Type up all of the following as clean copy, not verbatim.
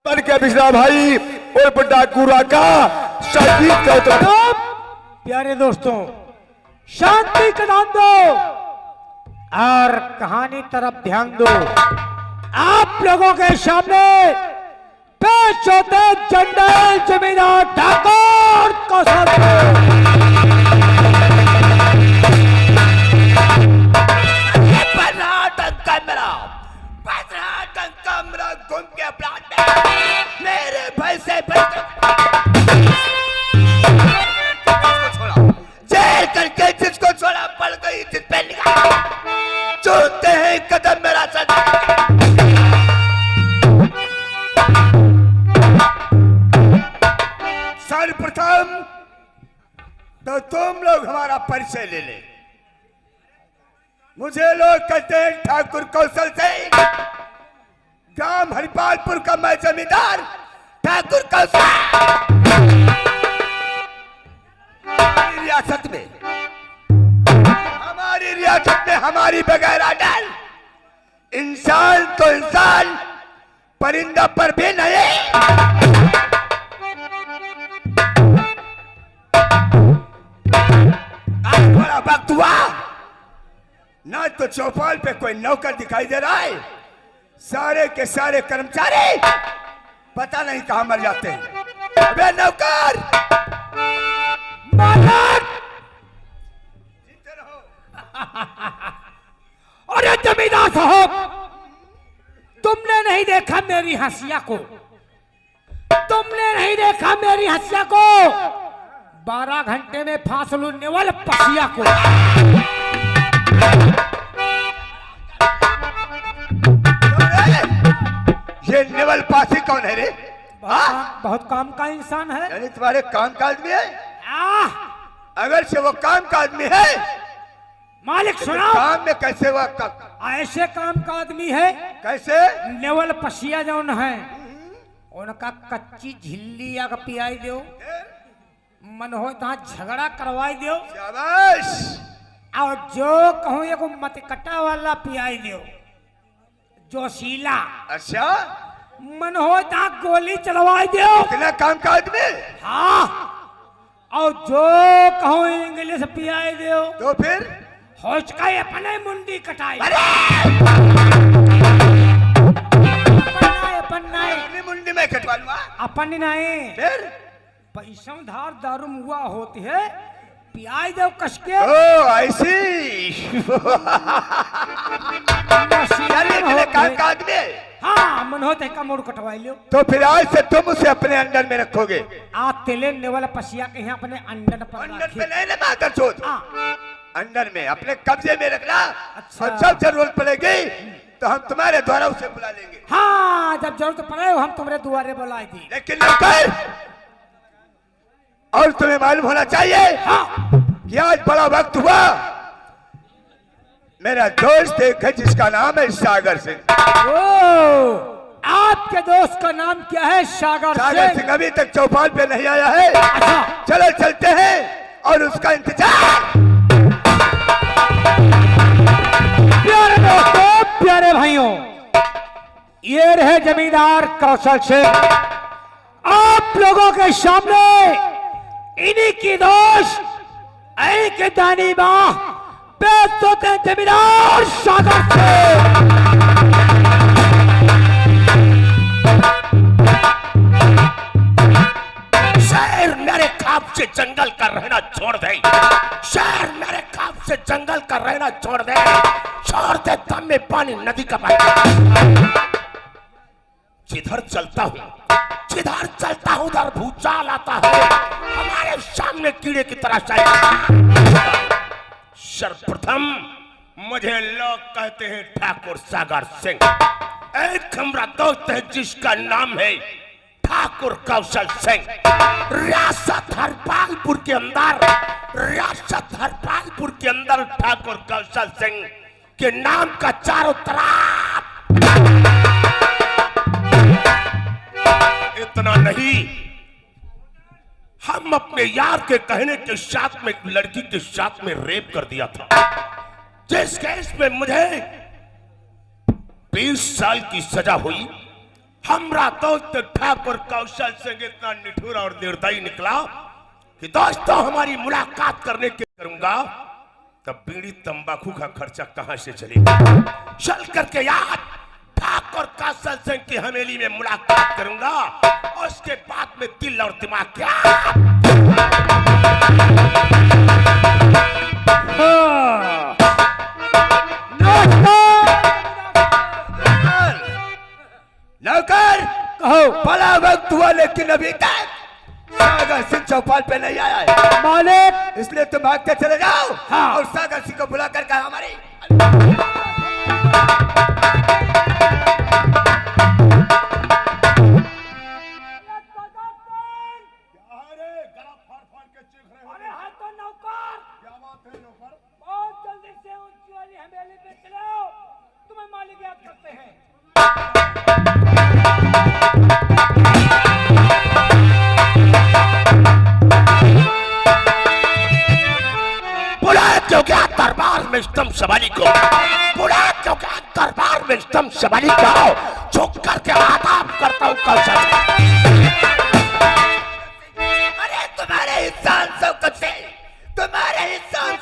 बन के बिजला भाई और बड़ा गुरा का शादी का प्यारे दोस्तों शांति का नाम दो और कहानी तरफ ध्यान दो। आप लोगों के सामने पेश होते जनरल जमींदार ठाकुर कौशल कमरा घूम के प्लाट में मेरे पैसे छोड़ा जेल करके जिसको छोड़ा पड़ गई जिस पे निकाल चूते हैं कदम मेरा सर्वप्रथम तो तुम लोग हमारा परिचय ले ले। मुझे लोग कहते हैं ठाकुर कौशल सिंह, ग्राम हरिपालपुर का मैं जमींदार ठाकुर कौशल। हमारी रियासत में हमारी बगैर आडल इंसान तो इंसान परिंदा पर भी नहीं। आज थोड़ा वक्त हुआ ना तो चौपाल पे कोई नौकर दिखाई दे रहा है, सारे के सारे कर्मचारी पता नहीं कहां मर जाते हैं। अबे नौकर मालिक अरे जमींदार साहब, तुमने नहीं देखा मेरी हंसिया को, तुमने नहीं देखा मेरी हंसिया को। 12 घंटे में फासलू नेवल पसिया को। ये नेवल पासी कौन है रे? बहुत काम का इंसान है। यानी तुम्हारे काम का आदमी है? अगर से वो काम का आदमी है मालिक सुना, काम में कैसे वो ऐसे काम का आदमी है। कैसे? नेवल पसिया जौन है उनका कच्ची झिल्ली या पियाई दो, मन हो तो झगड़ा करवाई दो। शाबाश। और जो कहूँ एगो मतकटा वाला पियाई दो, जोशीला। अच्छा, मन हो तो गोली चलवाई दो। इतना काम का आदमी? हाँ। और जो कहूँ इंग्लिश पियाई दो तो फिर होश का अपने मुंडी कटाई। अपनी मुंडी में कटवा लूंगा। अपन नहीं फिर पैसा धार दारू मुआ होती है, पियाई दो कस के। ओ ऐसी काम का आदमी? हाँ, मन होते का मोड़ कटवाई लो। तो फिर आज से तुम उसे अपने अंडर में रखोगे? आप तेले नेवल पसिया के यहाँ अपने अंडर पर अंडर में नहीं लेना कर चोट, अंडर में अपने कब्जे में रखना। अच्छा। और जब जरूरत पड़ेगी तो हम तुम्हारे द्वारा उसे बुला लेंगे। हाँ, जब जरूरत पड़े हम तुम्हारे द्वारे बुला दी। लेकिन नौकर, और तुम्हें मालूम होना चाहिए कि आज बड़ा वक्त हुआ। मेरा दोस्त एक है जिसका नाम है सागर सिंह। ओ, आपके दोस्त का नाम क्या है? सागर सिंह अभी तक चौपाल पे नहीं आया है। अच्छा। चलो चलते हैं और उसका इंतजार। प्यारे दोस्तों, प्यारे भाइयों, ये रहे जमींदार कौशल सिंह। आप लोगों के सामने इन्हीं की दोस्त के दानी मां पेश होते हैं जमींदार सागर सिंह। शहर मेरे खाब से जंगल का रहना छोड़ दे, शहर मेरे खाब से जंगल का रहना छोड़ दे, छोड़ दे दम में पानी नदी का बहाव। जिधर चलता हूँ उधर भूचाल आता है, हमारे सामने कीड़े की तरह चाहिए। सर्वप्रथम मुझे लोग कहते हैं ठाकुर सागर सिंह। एक हमारा दोस्त है जिसका नाम है ठाकुर कौशल सिंह। रियासत हरपालपुर के अंदर ठाकुर कौशल सिंह के नाम का चारों तरफ। इतना नहीं, हम अपने यार के कहने के साथ में एक लड़की के साथ में रेप कर दिया था, जिस केस में मुझे 20 साल की सजा हुई। हमरा दोस्त ठाकुर कौशल सिंह इतना निठुर और निर्दयी निकला कि दोस्तों हमारी मुलाकात करने के करूंगा तब बीड़ी तंबाकू का खर्चा कहां से चलेगा। चल करके यार ठाकुर कौशल सिंह की हवेली में मुलाकात करूंगा और उसके बाद में दिल और दिमाग क्या नौकर कहो बड़ा वक्त हुआ लेकिन अभी तक सागर सिंह चौपाल पे नहीं आया है। मालिक इसलिए तुम भागते चले जाओ हाँ। और सागर सिंह को बुला कर हमारी अरे हाँ तो नौकर बहुत जल्दी से ऊंची वाली हवेली पे चलो तुम्हें मालिक याद करते हैं। बुला क्यों क्या दरबार में स्तंभ सवाली को बुला क्यों क्या दरबार में स्तंभ सवाली को झुक करके आदाब करता हूँ कौशल। अरे तुम्हारे इंसान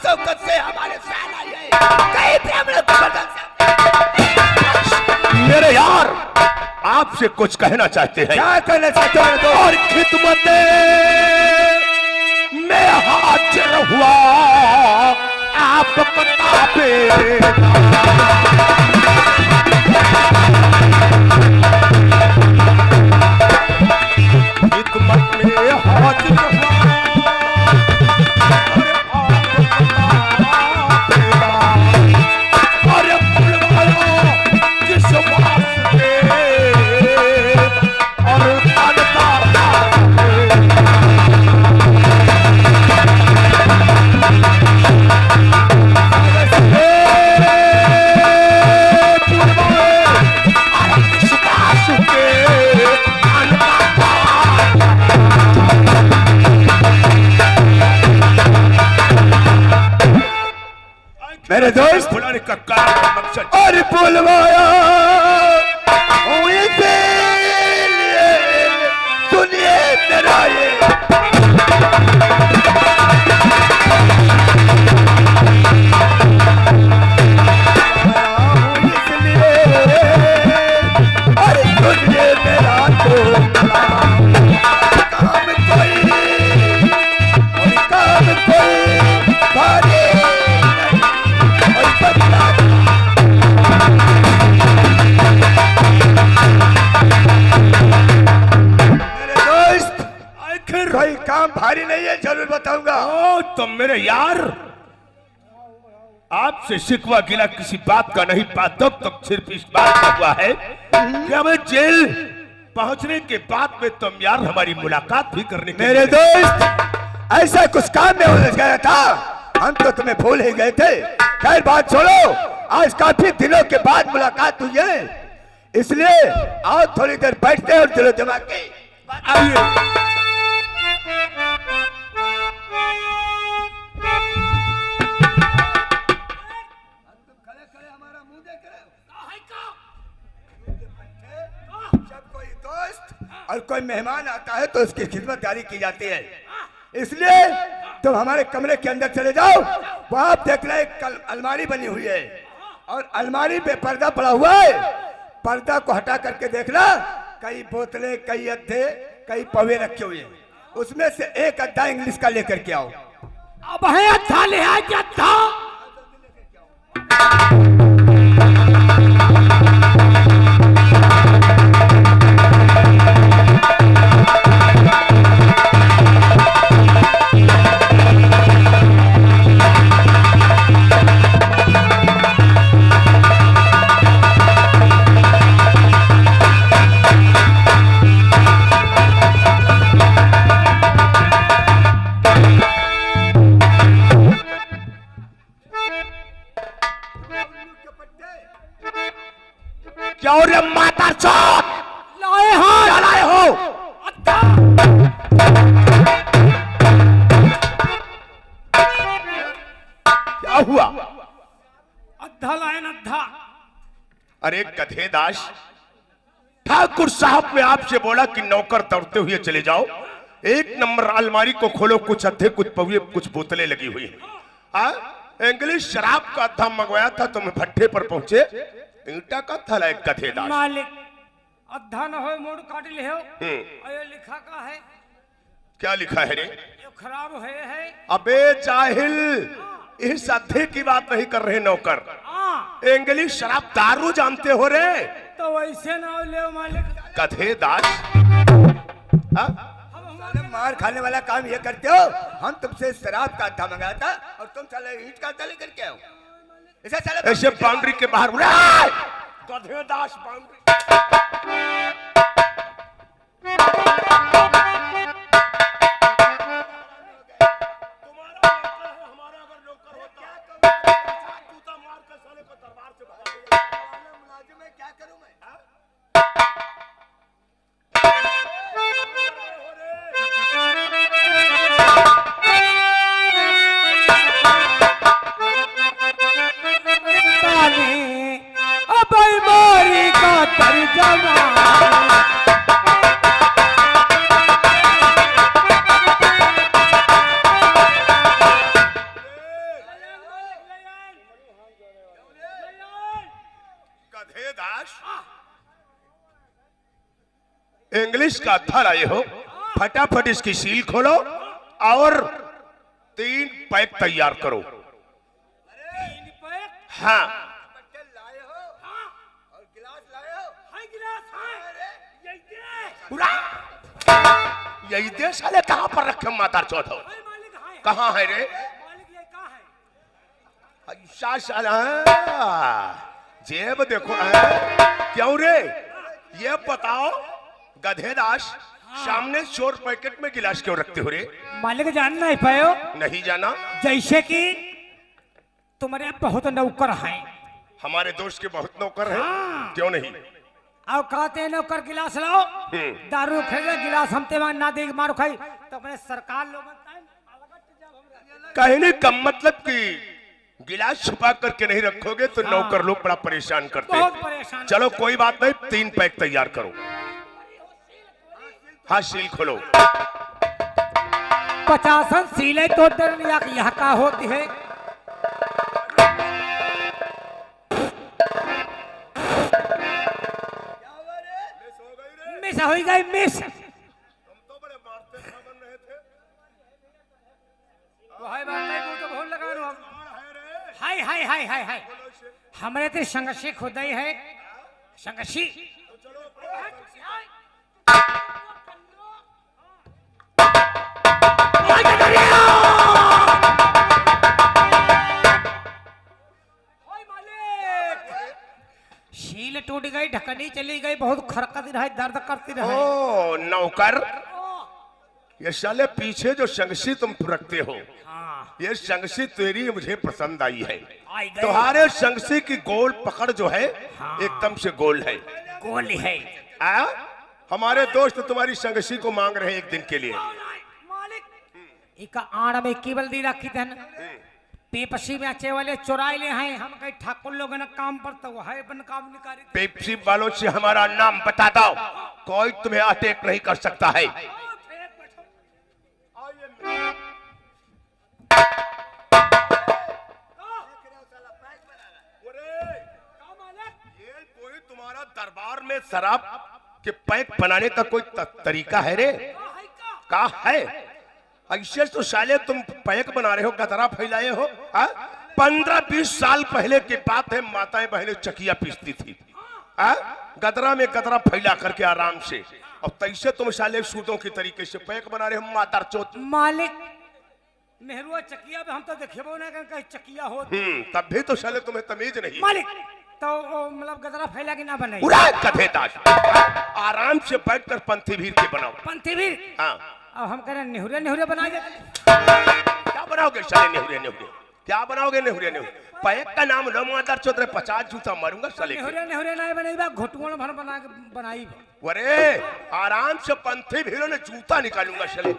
शौकत से हमारे फैन आई है कहीं भी हम लोग बदल सकते। मेरे यार आपसे कुछ कहना चाहते हैं क्या करना चाहते हो तो? और खिदमत में हाजिर हुआ आप पे खिदमत में हाजिर हुआ अरे बुलवाया किस वास्ते और मेरे दोस्त बुलाने का कारण और मकसद और बुलवाया हूँ इसीलिए सुनिए मेरा ये और सुनिए मेरा तो काम कोई भारी और बदला मेरे दोस्त आखिर कोई काम भारी नहीं है जरूर बताऊंगा। ओ तो मेरे यार आपसे शिकवा गिला किसी बात का नहीं पाता तब सिर्फ इस बात का हुआ है कि हमें जेल पहुंचने के बाद में तुम यार हमारी मुलाकात भी करने के मेरे दोस्त ऐसा कुछ काम में उलझ गया था हम तो तुम्हें भूल ही गए थे। खैर बात छोड़ो आज काफी दिनों के बाद मुलाकात हुई है इसलिए आओ थोड़ी देर बैठते हैं और दिलो दिमाग की आइए जब कोई दोस्त और कोई मेहमान आता है तो उसकी खिदमतगारी की जाती है इसलिए तुम हमारे कमरे के अंदर चले जाओ वहां आप देख रहे एक अलमारी बनी हुई है और अलमारी पे पर्दा पड़ा हुआ है पर्दा को हटा करके देखना कई बोतलें कई अद्धे कई पवे रखे हुए हैं उसमें से एक अद्धा इंग्लिश का लेकर के आओ। अब है अच्छा ले है क्या था क्या हो रे माता चौथ लाए हाँ क्या लाए हो अद्धा क्या हुआ अद्धा लाए अद्धा अरे गधे दास ठाकुर साहब ने आपसे बोला कि नौकर दौड़ते हुए चले जाओ, 1 नंबर अलमारी को खोलो, कुछ अद्धे कुछ पौवे कुछ बोतलें लगी हुई हैं। इंग्लिश शराब का अद्धा मंगवाया था, तुम भट्ठे पर पहुंचे, ईंटा का थला एक गधेदार। मालिक अद्धा न हो मोड़ काट ले हो। ये लिखा का है, क्या लिखा है रे? ये खराब है। अबे जाहिल, इस अद्धे की बात नहीं कर रहे नौकर, इंग्लिश शराब दारू जानते हो रे? तो वैसे ना ले मालिक। गधेदार, साले मार खाने वाला काम ये करते हो। हम तुमसे शराब का अद्धा मंगाया था और तुम साले ईंट का अद्धा लेकर के आओ। ऐसे बाउंड्री के बाहर गधेदास बाउंड्री। क्या करूं मैं? मारी का तर्जमा गधेदास, इंग्लिश का था लाए हो, फटाफट इसकी सील खोलो और 3 पैक तैयार करो। हाँ, यही देश वाले कहाँ पर रखे माता चौथ? कहाँ है रे? ऐसा साला जेब देखो क्यों रे? ये बताओ गधेदास, सामने चोर पैकेट में गिलास क्यों रखते हो रे? मालिक जानना है पायो? नहीं जाना। जैसे कि तुम्हारे बहुत नौकर हैं। हमारे दोस्त के बहुत नौकर हैं। क्यों नहीं? और कहते हैं नौकर गिलास लाओ, दारू खेले गिलास हम ते ना दे मारो खाई, तो अपने सरकार लोग कहने का मतलब कि गिलास छुपा करके नहीं रखोगे तो नौकर लोग बड़ा परेशान करते बहुत हैं। परेशान। चलो कोई बात नहीं, 3 पैक तैयार करो। हाँ, सील खोलो। 50 सीले तो यहाँ का होती है। मिस हो गई मिस। तुम तो बड़े मारते बन रहे थे। हाय बात नहीं बोल तो बहुत लगा रहा हूं। हाय हाय हाय हाय हाय, हमारे तो संघर्षी खुदाई है संघर्षी। शील टूट गई, ढकनी चली गई, बहुत खरकती रहे, दर्द करती रहे। ओ नौकर, ये साले पीछे जो संगसी तुम रखते हो, हाँ। ये संगसी तेरी मुझे पसंद आई है। आई गई। तुम्हारे संगसी की गोल पकड़ जो है हाँ। एकदम से गोल है। गोल है। हमारे दोस्त तुम्हारी संगसी को मांग रहे हैं 1 दिन के लिए। मालिक इका आड़ में केवल दी रखी थे न, पेपसी में अच्छे वाले चुराए ले हैं। हम कहीं ठाकुर लोग न काम पर तो है बन काम निकारी। पेप्सी वालों से हमारा नाम बता दो, कोई तुम्हें अटैक नहीं कर सकता है। तुम्हारा दरबार में शराब के पैक बनाने का कोई तरीका है रे? का है? ऐसे तो साले तुम पैक बना रहे हो, गदरा फैलाए हो। 15-20 साल पहले की बात है, माताएं बहनें चकिया पीसती थी गदरा में गदरा फैला करके आराम से, और तैसे तुम साले सूटों की तरीके से पैक बना रहे हो। मातार चौथ मालिक नेहरू चकिया में हम तो देखेबो ना कहीं चकिया हो। तब भी तो साले तुम्हें तमीज नहीं। मालिक तो मतलब गदरा फैला के ना बनाई। कथेदास, आराम से बैठ कर पंथी भीड़ के बनाओ। पंथी भी। हाँ, अब हम कह रहे नेहुरे नेहुरे बना दे। क्या बनाओगे साले? नेहुरे नेहुरे क्या बनाओगे? नेहुरे नेहुरे पैक का नाम लो मातार चौथ रे, 50 जूता मारूंगा साले। नेहुरे नेहुरे नहीं बनेगा, घोटुआ भर बना के बनाई। अरे आराम से पंथी भीड़ों ने जूता निकालूंगा साले।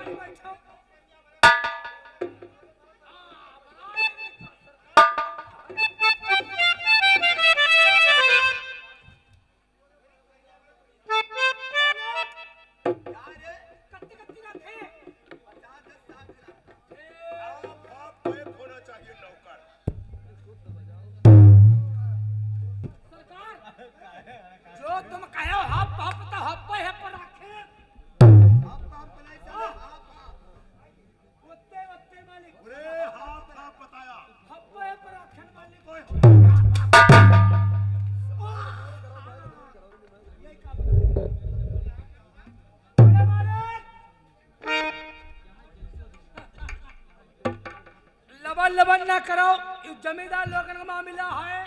और लबन ना करो, ये जमींदार लोगन का मामला है।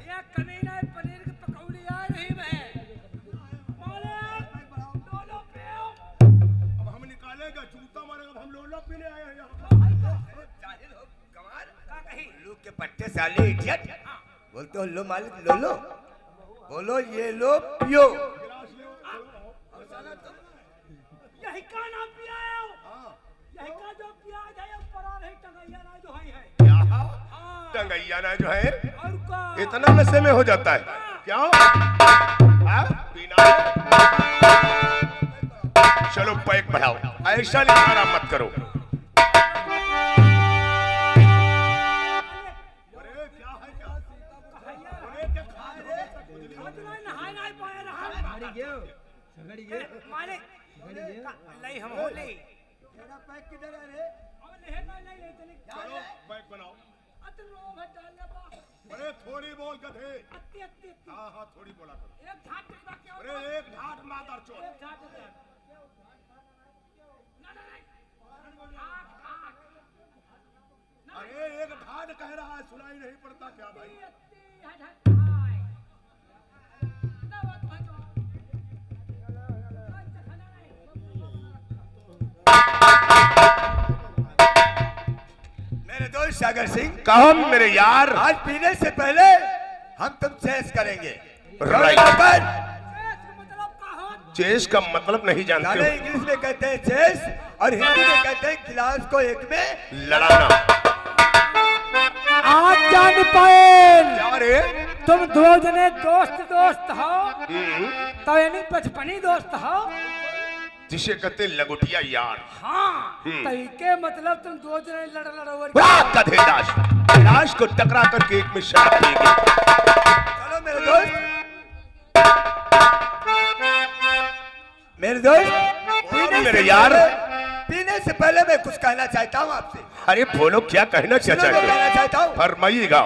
ये कमीना पनीर की पकौड़ी आ रही है। मालिक, लोलो पियो। अब हम निकालेगा जूता मारेगा, हम लोला पीने आए हैं यहाँ। का कही? उल्लू के पट्टे साले इडियट। बोलते हो लो मालिक लो लो, बोलो ये लो पियो। यही का नाम पिया है? यही का जो पिया है परा नहीं टंगैया ना जो है। क्या हाँ। टंगैया ना जो है और का इतना नशे में हो जाता है क्या? पीना है? चलो पैक बढ़ाओ, ऐसा निकारा मत करो। मालिक नहीं हम हो ले तेरा पैक किधर है रे? अब ले नहीं ले चले चलो पैक बनाओ। अतनो भटाल बा अरे थोड़ी बोल गधे। अत्ती अत्ती हाँ हाँ थोड़ी बोला करो। एक घाट का क्या अरे एक ढाट मादर चोर। एक घाट ना अरे एक ढाट कह रहा है, सुनाई नहीं पड़ता क्या भाई? अत्ती हट हाय ना बात भजो मेरे दोस्त सागर सिंह, कहो मेरे यार। आज पीने से पहले हम तुम चेस करेंगे। राइट। मतलब का हो चेस का मतलब नहीं जानते जाने हो? इंग्लिश में कहते हैं चेस और हिंदी में कहते हैं गिलास को एक में। लड़ाना। आज जान पाए क्या रे? तुम दो जने दोस्त हो तो यानी बचपनी दोस्त हो। जिसे कहते लंगोटिया यार। हाँ तो के मतलब तुम दो जने लड़ोवर वाह गधे लाश। लाश को टकरा करके एक में शराब पिएंगे। चलो मेरे दोस्त, मेरे दोस्त मेरे यार। पीने से पहले मैं कुछ कहना चाहता हूँ आपसे। अरे बोलो क्या कहना सुनो, मैं चाहते कहना हो? चाहता हूँ फरमाइएगा।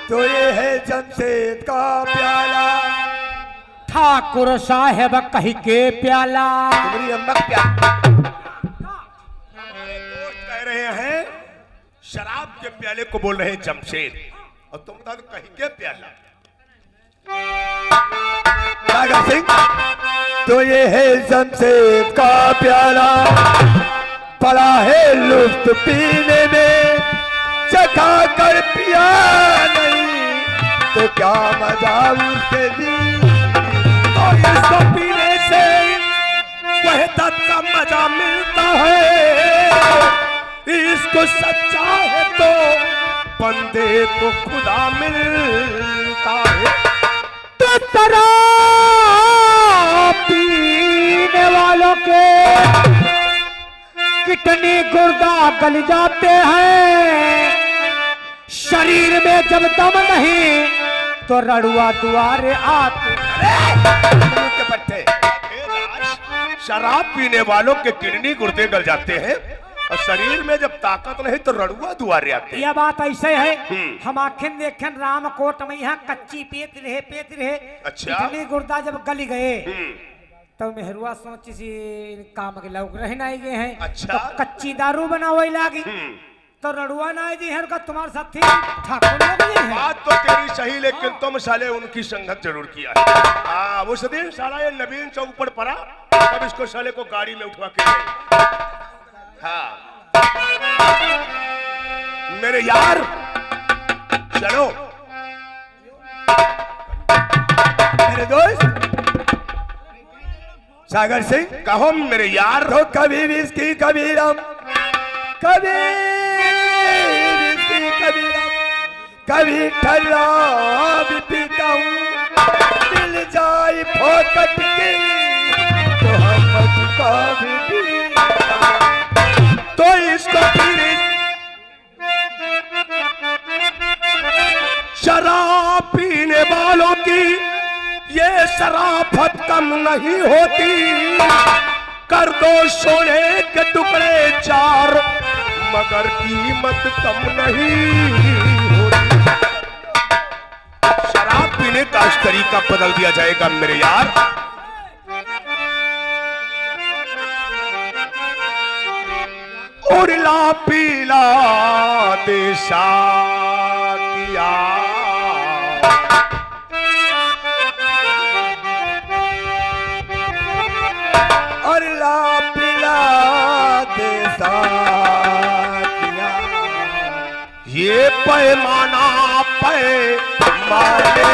तो ये है जमशेद का प्याला, ठाकुर साहेब कही के प्याला। तुम्हारी अम्मा का प्याला। दोस्त कह रहे हैं शराब के प्याले को बोल रहे हैं जमशेद, और तुम बता दो कहीं के प्याला। सागर सिंह, तो ये है जमशेद का प्याला, पड़ा है लुफ्त पीने में, चखा कर पिया नहीं तो क्या मजा उसके जी। और इसको पीने से वहदत का मजा मिलता है, इसको सच्चा है तो बंदे को खुदा मिलता है। तो शराब पीने वालों के कितनी गुर्दा गल जाते हैं, शरीर में जब दम नहीं तो रड़ुआ दुआरे आते। उल्लू के पट्टे। शराब पीने वालों के किडनी गुर्दे गल जाते हैं, और शरीर में जब ताकत नहीं तो रड़ुआ दुआरे आते हैं। यह बात ऐसे है। हम आखिन देखें रामकोट में यहाँ कच्ची पेत रहे। अच्छा। इतनी गुर्दा जब गली गए तो मेहरुआ सोची सी काम के लोग रहना ही गए हैं। अच्छा। तो कच्ची दारू बनावे लागी तो रड़ुआ ना जी है का तुम्हारे साथी ठाकुर लोग जी हैं। बात तो तेरी सही, लेकिन तुम साले उनकी संगत जरूर किया है। उस दिन साला ये नवीन चौक पर पड़ा, तब इसको साले को गाड़ी में उठवा के गए। हाँ मेरे यार चलो। मेरे दोस्त सागर सिंह, कहो मेरे यार। तो कभी विस्की कभी रम, कभी विस्की कभी रम, कभी ठल्ला भी पीता हूँ, मिल जाए फोकट की तो हम का भी पीता हूँ। तो इसको पीने शराब पीने वालों की ये शराफत कम नहीं होती, कर दो सोने के टुकड़े चार मगर कीमत कम नहीं होती। शराब पीने का इस तरीका बदल दिया जाएगा मेरे यार। और ला पीला दिशा किया और ला पीला देसा किया। ये पैमाना पैमाने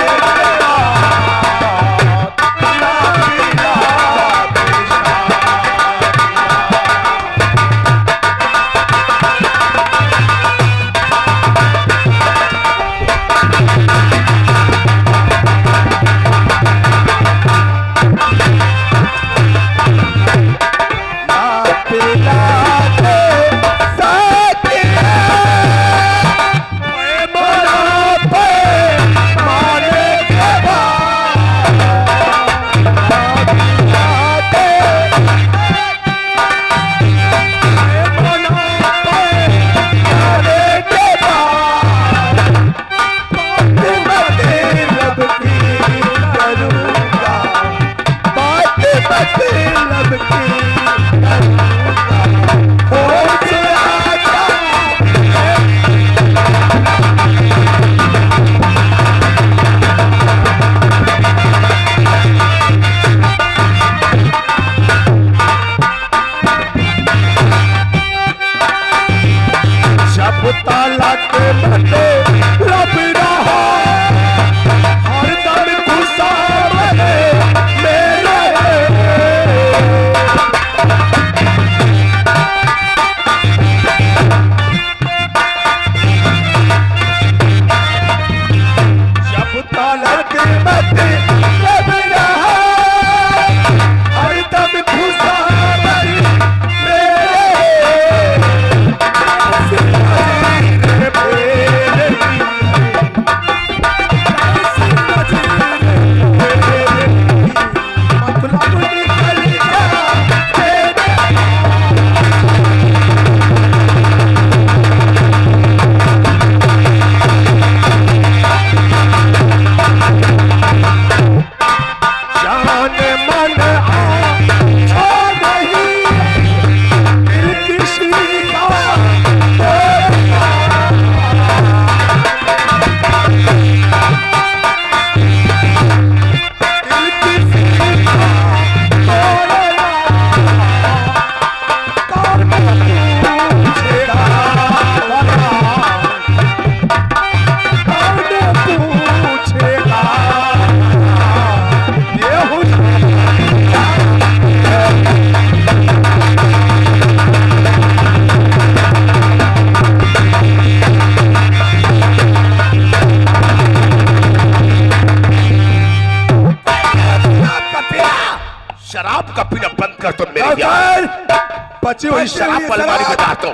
बची हुई शराब अलमारी में डाल दो।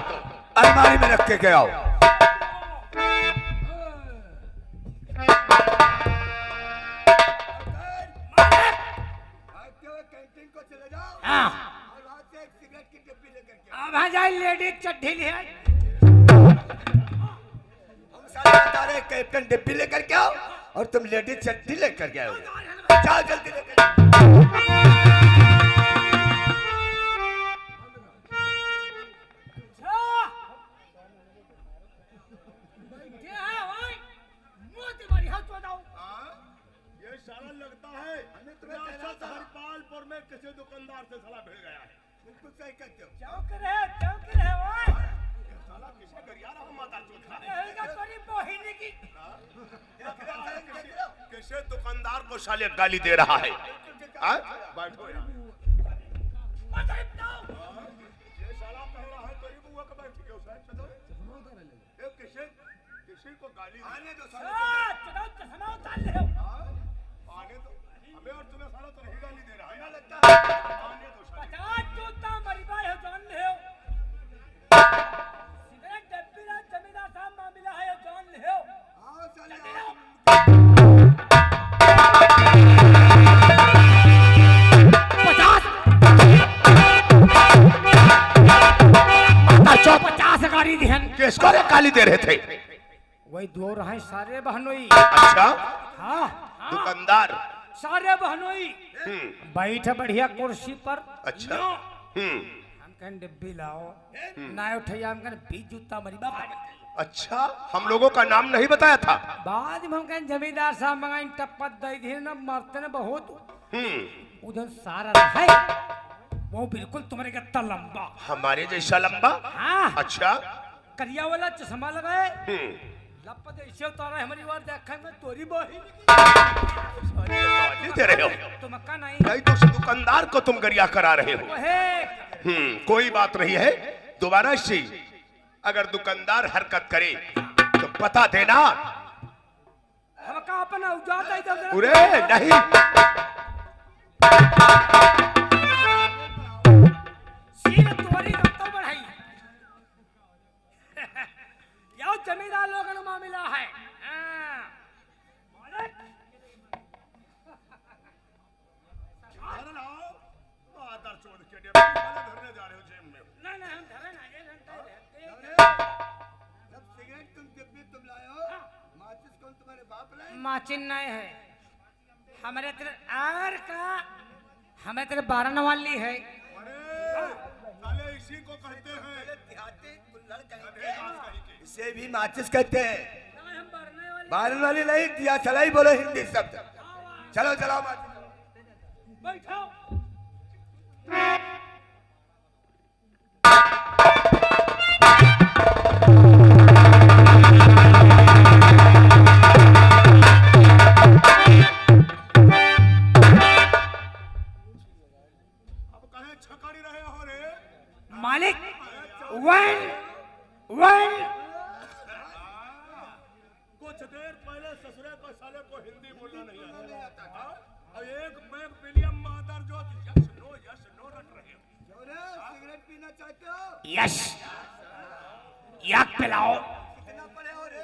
अलमारी में रख के गया हो। कैंटीन को चले जाओ हाँ और वहां से एक सिगरेट की डिब्बी लेकर के अब आ जाए लेडीज चड्ढी ले आई। हम सारे बता रहे कैप्टन डिब्बी लेकर के आओ और तुम लेडीज चड्ढी लेकर के आओ। जाओ जल्दी लेकर किसी दुकानदार से साला भिड़ गया है। बिल्कुल सही कहते हो। चौक रहे ओए साला किसे गरियारा हम माता चोथा रहेगा तेरी मोहिनी की किसे दुकानदार को साले गाली दे रहा है। हाँ? बैठो यार। ये साला कह रहा है तेरी बुआ का बैठ गया साहब चलो। ये किसी को गाली आने दो चलो चश्मा उतार ले आने दो हमें और तुम्हें साला तो नहीं गाली दे रहा है। लगता है आने दो साले। 50 जूता मरी बाय हो जान ले सिगरेट डब्बी ना जमींदार साहब मामला है जान ले आओ चले आओ 50 गाड़ी ध्यान किसको रे गाली दे रहे थे। वही दो रहे सारे बहनोई। अच्छा हाँ दुकानदार। सारे बहनोई बैठ बढ़िया कुर्सी पर। अच्छा हम कन डिब्बी लाओ ना उठैया हम कन बीच जूता मरी बाप अच्छा, हम लोगों का नाम नहीं बताया था। बाद में हम कन जमींदार साहब मंगाई टप्पत दई थे ना मरते ने बहुत उधर सारा है वो बिल्कुल तुम्हारे कितना लंबा हमारे जैसा लंबा। हाँ अच्छा। करिया वाला चश्मा लगाए लपत ऐसे उतारा हमारी बार देखा मैं तोरी बही नहीं दे रहे हो तुम का नहीं नहीं तो उस दुकानदार को तुम गरिया करा रहे हो। ओहे कोई बात नहीं है, दोबारा से अगर दुकानदार हरकत करे तो बता देना। हम का अपना उजाता इधर अरे नहीं, सीन तोरी तो बढ़ाई यार जमींदार लोगों का मामला है। हाँ। नहीं नहीं हम धरे ना ये सिगरेट तुम डिब्बी तुम लाए हो, माचिस कौन तुम्हारे बाप लाए? माचिन नहीं है हमारे तेरे आर का हमें तेरे 12 नवाली है। साले इसी को कहते हैं। देहाती कुल्हड़ कहेंगे। इसे भी माचिस कहते हैं। हम भरने वाले बारन वाली नहीं दिया चलाई बोलो हिंदी शब्द। चलो चलाओ माचिस। बैठो छकारी रहे हो रे। मालिक वन वन कुछ देर पहले ससुरे को साले को हिंदी बोलना नहीं आता था और एक मैं विलियम मादर जो यस नो रट रहे हो। सिगरेट पीना चाहते हो? यस याक पिलाओ कितना पढ़े हो रे?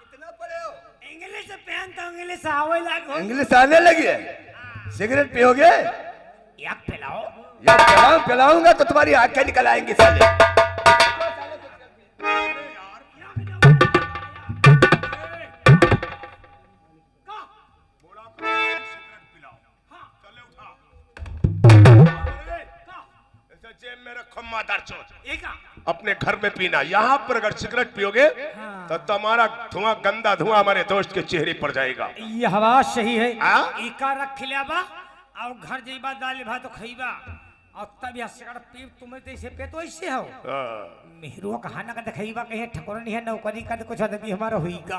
कितना पढ़े हो? इंग्लिश पहन तो इंग्लिश आवे लागो इंग्लिश आने लगी है। सिगरेट पियोगे? याक पिलाओ या पिलाऊंगा तो तुम्हारी आंखें निकल आएंगी साले। जेब में रखो मादर चोद, अपने घर में पीना। यहाँ पर अगर सिगरेट पियोगे तो तुम्हारा धुआं गंदा धुआं हमारे दोस्त के चेहरे पर जाएगा। ये हवा सही है हाँ? इका रख लियाबा और घर जइबा दाल भात तो खइबा और तब यह सिगरेट पी तुम्हें तो ऐसे पे तो ऐसे हो मेहरुआ कहाना का देखइबा कहे ठकुर नहीं है नौकरी का तो कुछ आदमी हमारा होईगा।